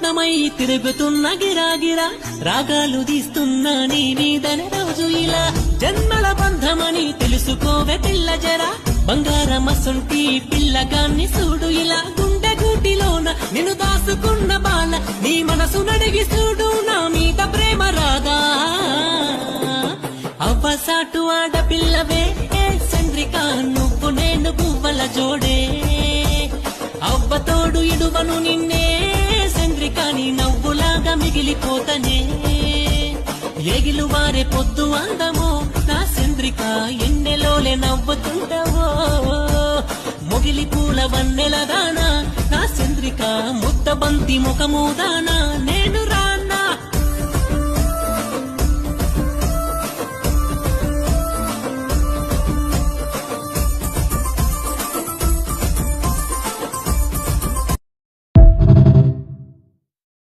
రత్నమై తిరుగుతున్న గిరాగిరా రాగాలు తీస్తున్నా నీ మీదన రోజు ఇలా జన్మల బంధమని తెలుసుకోవే పిల్ల జరా బంగారమసొంటి పిల్లగాన్ని చూడు ఇలా గుండె గూటిలోన నిన్ను దాసుకున్న బాల నీ మనసు నడిగి చూడు నా మీద ప్రేమ రాదా అవ్వసాటు ఆడపిల్లవే చంద్రిక నువ్వు నేను పువ్వల జోడే అవ్వతోడు ఇడువను నిన్నే చంద్రిక నీ నవ్వులాగా మిగిలిపోతనే ఎగిలు వారే పొద్దు అందమో నా చంద్రిక ఎన్నెలోలే నవ్వుతుంటావో మొగిలి పూల వన్నెల దానా నా చంద్రిక ముద్ద బంతి ముఖము దానా